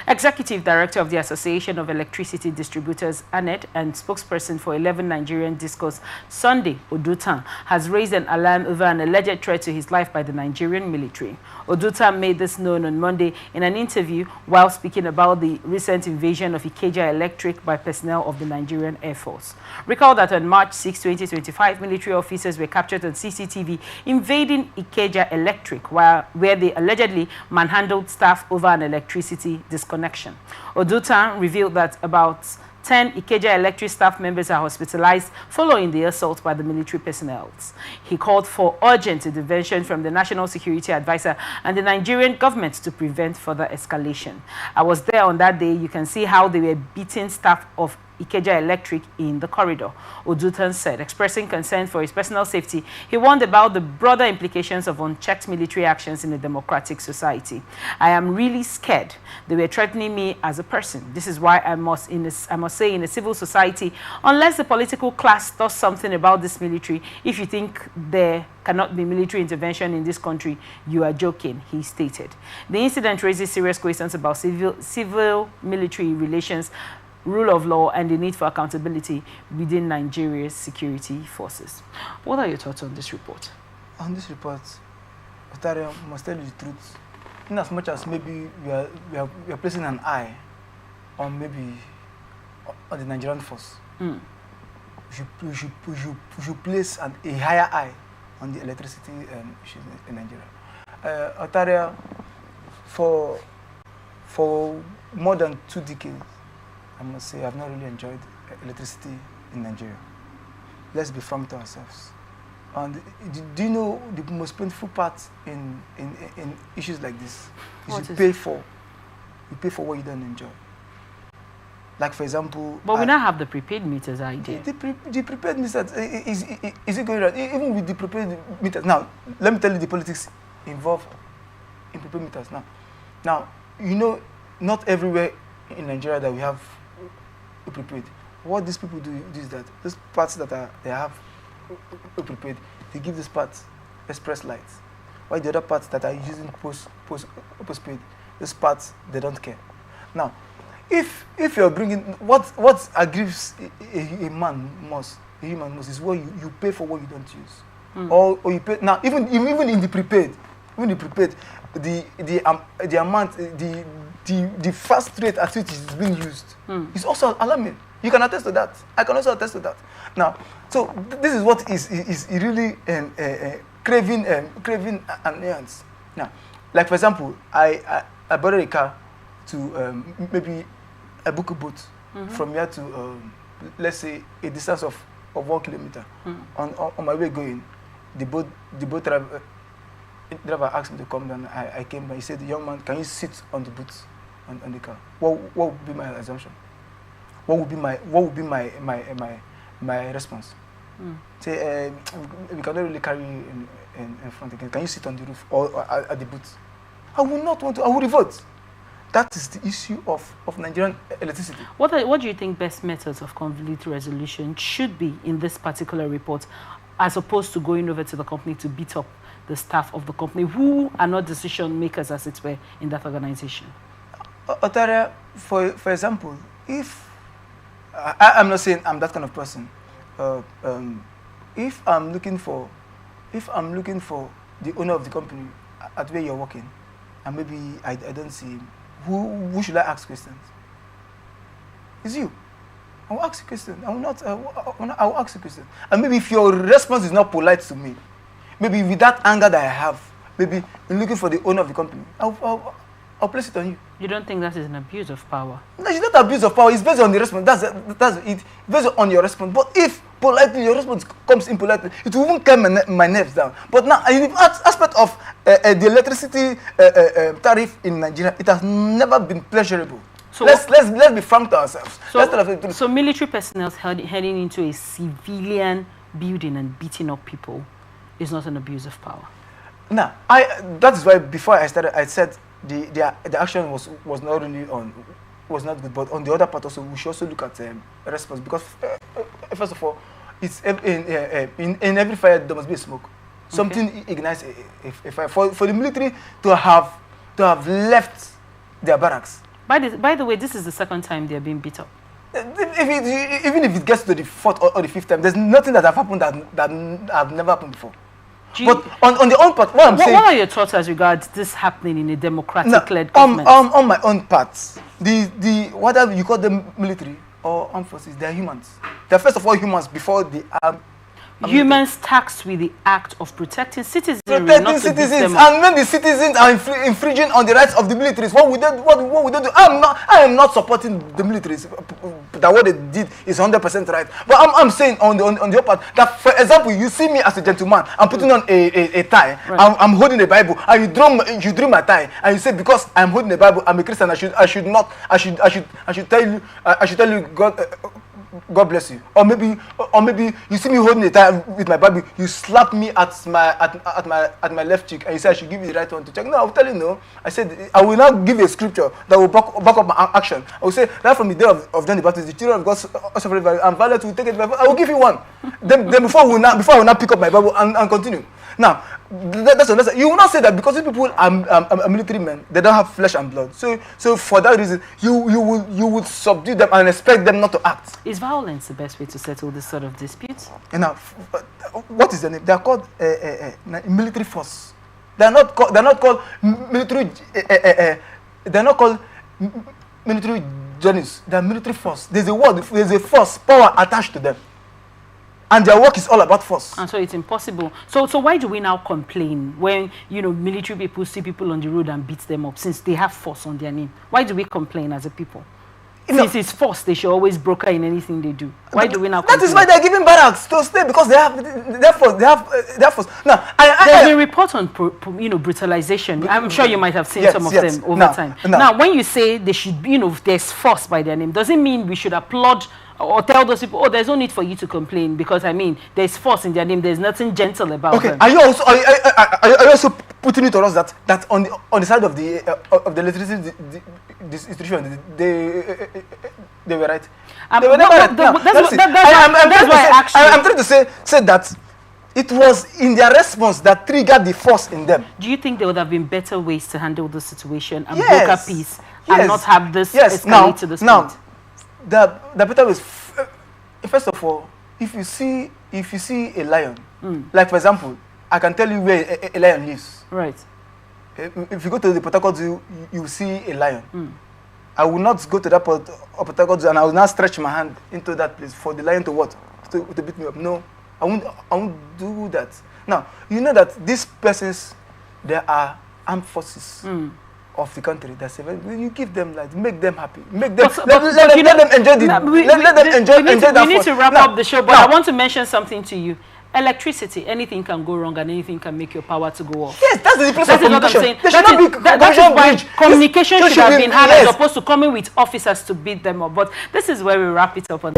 Executive Director of the Association of Electricity Distributors, ANED, and spokesperson for 11 Nigerian DisCos, Sunday, Oduntan, has raised an alarm over an alleged threat to his life by the Nigerian military. Oduntan made this known on Monday in an interview while speaking about the recent invasion of Ikeja Electric by personnel of the Nigerian Air Force. Recall that on March 6, 2025, military officers were captured on CCTV invading Ikeja Electric, where they allegedly manhandled staff over an electricity disconnection. Oduntan revealed that about 10 Ikeja Electric staff members are hospitalized following the assault by the military personnel. He called for urgent intervention from the National Security Advisor and the Nigerian government to prevent further escalation. I was there on that day. You can see how they were beating staff of Ikeja Electric in the corridor, Oduntan said. Expressing concern for his personal safety, he warned about the broader implications of unchecked military actions in a democratic society. I am really scared. They were threatening me as a person. This is why I must say in a civil society, unless the political class does something about this military, if you think there cannot be military intervention in this country, you are joking, he stated. The incident raises serious questions about civil-military relations, rule of law, and the need for accountability within Nigeria's security forces. What are your thoughts on this report? On this report, I must tell you the truth. In as much as maybe we are placing an eye on maybe on the Nigerian force, we should place a higher eye on the electricity issues in Nigeria. Ontario, for more than 2 decades, I must say I've not really enjoyed electricity in Nigeria. Let's be frank to ourselves. And do you know the most painful part in issues like this is you pay for what you don't enjoy. Like for example, but we now have the prepaid meters idea. The prepaid meters is it going on? Even with the prepaid meters. Now, let me tell you the politics involved in prepaid meters. Now, you know, not everywhere in Nigeria that we have prepaid. What these people do is that those parts that they have prepaid, they give these parts express lights. While the other parts that are using postpaid, those parts they don't care. Now, if you're bringing what aggrieves a human most is what you pay for what you don't use, or you pay now even in the prepaid, the amount the fast rate at which is being used is also alarming. You can attest to that. I can also attest to that. Now, so this is what is really craving annoyance. Now, like for example, I borrowed a car to maybe I book a boat from here to let's say a distance of 1 kilometer. On my way going, the boat driver asked me to come down. I came and he said, "Young man, can you sit on the boot on the car?" What would be my assumption? What would be my response? Say, we cannot really carry you in front again. Can you sit on the roof or at the boot? I will not want to. I will revolt. That is the issue of Nigerian electricity. What do you think best methods of conflict resolution should be in this particular report, as opposed to going over to the company to beat up the staff of the company who are not decision makers, as it were, in that organization? Ontario, for example, if I'm not saying I'm that kind of person, if I'm looking for the owner of the company at where you're working, and maybe I don't see him, who should I ask questions? It's you. I will ask you questions. I will ask you questions. And maybe if your response is not polite to me, maybe with that anger that I have, maybe in looking for the owner of the company, I'll place it on you. You don't think that is an abuse of power? No, it's not abuse of power. It's based on the response. That's it. Based on your response. But if politely your response comes impolitely, it will even calm my nerves down. But now, in the aspect of the electricity tariff in Nigeria, it has never been pleasurable. So let's be frank to ourselves. So military personnel heading into a civilian building and beating up people is not an abuse of power. Now, that is why before I started, I said the action was not really was not good. But on the other part also, we should also look at response, because first of all, it's in every fire there must be a smoke. Something ignites a fire. For the military to have left their barracks By the way, this is the second time they're being beat up. Even if it gets to the fourth or the fifth time, there's nothing that have happened that have never happened before. But on the own part, what are your thoughts as regards this happening in a democratic-led government? On my own part, whether you call them military or armed forces, they're humans. They're first of all humans before they are. Humans tasked with the act of protecting citizens. And when the citizens are infringing on the rights of the militaries, what would they do? I am not supporting the militaries. That what they did is 100% right. But I'm saying on the other part that, for example, you see me as a gentleman. I'm putting on a tie. Right. I'm holding a Bible, and you drew my tie, and you say because I'm holding a Bible, I'm a Christian. I should tell you God bless you. Or maybe you see me holding a tie with my Bible, you slap me at my left cheek, and you say I should give you the right one to check. No, I'll tell you no. I said I will not give you a scripture that will back up my action. I will say right from the day of John the Baptist, the children of God suffered violence, and violence will take it. I will give you one. Then before I will not pick up my Bible and continue. Now, that's you will not say that because these people are military men, they don't have flesh and blood. So for that reason, you would subdue them and expect them not to act. Is violence the best way to settle this sort of disputes? Now, what is the name? They are called military force. They are not called military. They are not called military journeys. They are military force. There's a force, power attached to them. And their work is all about force. And so it's impossible. So why do we now complain when, military people see people on the road and beat them up, since they have force on their name? Why do we complain as a people? Since it's force, they should always broker in anything they do. Why do we now complain? That is why they're giving barracks to stay, because they have force. Now, there's been reports on brutalization. I'm sure you might have seen some of them over time. Now, when you say they should, there's force by their name, does it mean we should applaud or tell those people, there's no need for you to complain, because there's force in their name, there's nothing gentle about them? Are you also putting it to us that on the side of the electricity distribution, they were right? They were never right. I'm trying to say that it was in their response that triggered the force in them. Do you think there would have been better ways to handle the situation and broker peace and not have this escalate to this point? The better way is, first of all, if you see a lion, like for example, I can tell you where a lion lives. Right. If you go to the Port Harcourt Zoo, you see a lion. I will not go to that Port Harcourt Zoo and I will not stretch my hand into that place for the lion to what? To beat me up. No, I won't do that. Now, you know that these persons, there are armed forces of the country. That's you give them make them happy, make them let them enjoy we need to wrap up the show, but I want to mention something to you. Electricity, anything can go wrong and anything can make your power to go off. Yes, that's the place of communication. That is why communication should have been had as opposed to coming with officers to beat them up. But this is where we wrap it up on